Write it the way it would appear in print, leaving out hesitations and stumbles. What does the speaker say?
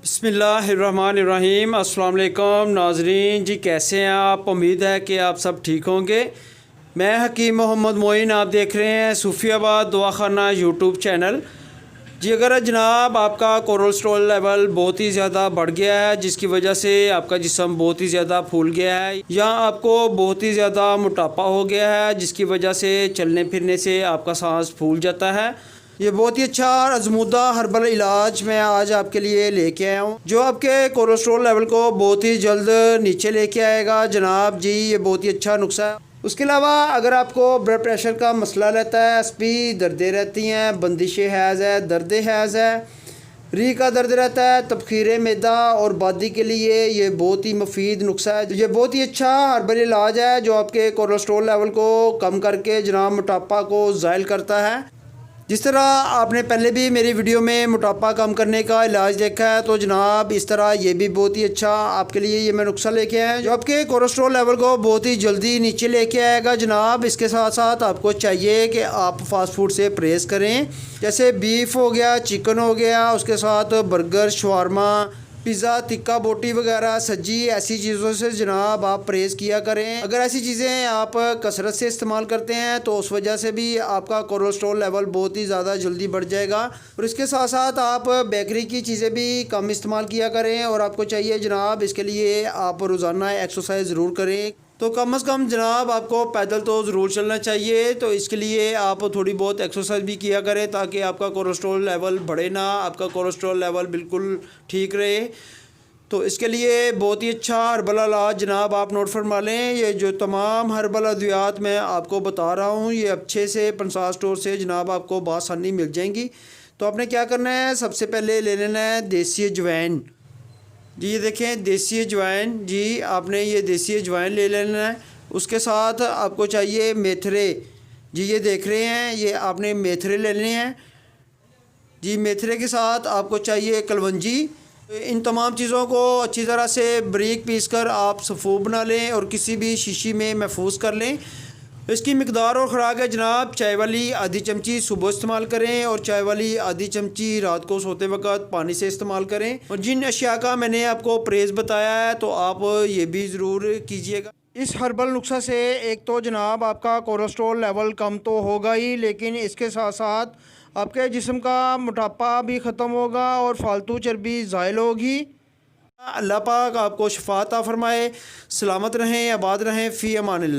बिस्मिल्लाहिर्रहमानिर्रहीम। अस्सलाम वालेकुम नाजरीन जी, कैसे हैं आप? उम्मीद है कि आप सब ठीक होंगे। मैं हकीम मोहम्मद मोइन, आप देख रहे हैं सूफियाबाद दवाखाना यूट्यूब चैनल। जी, अगर जनाब आपका कोलेस्ट्रॉल लेवल बहुत ही ज़्यादा बढ़ गया है, जिसकी वजह से आपका जिस्म बहुत ही ज़्यादा फूल गया है, या आपको बहुत ही ज़्यादा मोटापा हो गया है, जिसकी वजह से चलने फिरने से आपका सांस फूल जाता है, ये बहुत ही अच्छा और आजमूदा हर्बल इलाज मैं आज आपके लिए लेके आया हूँ, जो आपके कोलेस्ट्रॉल लेवल को बहुत ही जल्द नीचे लेके आएगा। जनाब जी, ये बहुत ही अच्छा नुस्खा है। उसके अलावा अगर आपको ब्लड प्रेशर का मसला रहता है, एसपी दर्दें रहती हैं, बंदिश हैज़ है, दर्द हैज़ है, री का दर्द रहता है, तबखीर मैदा और बादी के लिए ये बहुत ही मुफीद नुस्खा है। ये बहुत ही अच्छा हर्बल इलाज है जो आपके कोलेस्ट्रॉल लेवल को कम करके जनाब मोटापा को ज़ायल करता है। जिस तरह आपने पहले भी मेरी वीडियो में मोटापा कम करने का इलाज देखा है, तो जनाब इस तरह ये भी बहुत ही अच्छा आपके लिए ये मैं नुस्खा लेके आया जो आपके कोलेस्ट्रॉल लेवल को बहुत ही जल्दी नीचे लेके आएगा। जनाब इसके साथ साथ आपको चाहिए कि आप फास्ट फूड से परहेज़ करें, जैसे बीफ हो गया, चिकन हो गया, उसके साथ बर्गर, शवारमा, पिज़्ज़ा, टिक्का बोटी वगैरह, सज्जी, ऐसी चीज़ों से जनाब आप परहेज़ किया करें। अगर ऐसी चीज़ें आप कसरत से इस्तेमाल करते हैं तो उस वजह से भी आपका कोलेस्ट्रॉल लेवल बहुत ही ज़्यादा जल्दी बढ़ जाएगा। और इसके साथ साथ आप बेकरी की चीज़ें भी कम इस्तेमाल किया करें। और आपको चाहिए जनाब इसके लिए आप रोज़ाना एक्सरसाइज ज़रूर करें, तो कम से कम जनाब आपको पैदल तो ज़रूर चलना चाहिए। तो इसके लिए आप थोड़ी बहुत एक्सरसाइज भी किया करें ताकि आपका कोलेस्ट्रॉल लेवल बढ़े ना, आपका कोलेस्ट्रॉल लेवल बिल्कुल ठीक रहे। तो इसके लिए बहुत ही अच्छा हर्बल इलाज जनाब आप नोट फरमा लें। ये जो तमाम हर्बल अद्वियात मैं आपको बता रहा हूँ, ये अच्छे से पंसार स्टोर से जनाब आपको बआसानी मिल जाएंगी। तो आपने क्या करना है, सबसे पहले ले लेना है देसी अजवाइन। जी ये देखें देसी अजवाइन, जी आपने ये देसी अजवाइन ले लेना है। उसके साथ आपको चाहिए मेथरे। जी ये देख रहे हैं, ये आपने मेथरे लेने हैं। जी मेथरे के साथ आपको चाहिए कलवंजी। इन तमाम चीज़ों को अच्छी तरह से बारीक पीस कर आप सफ़ू बना लें और किसी भी शीशी में महफूज कर लें। इसकी मिकदार और ख़ुराक है जनाब, चाय वाली आधी चमची सुबह इस्तेमाल करें और चाय वाली आधी चमची रात को सोते वक्त पानी से इस्तेमाल करें। और जिन अशिया का मैंने आपको परहेज़ बताया है तो आप ये भी ज़रूर कीजिएगा। इस हर्बल नुस्खा से एक तो जनाब आपका कोलेस्ट्रॉल लेवल कम तो होगा ही, लेकिन इसके साथ साथ आपके जिस्म का मोटापा भी ख़त्म होगा और फालतू चर्बी ज़ायल होगी। अल्लाह पाक आपको शफा अता फरमाए। सलामत रहें, आबाद रहें, फ़ी अमान अल्लाह।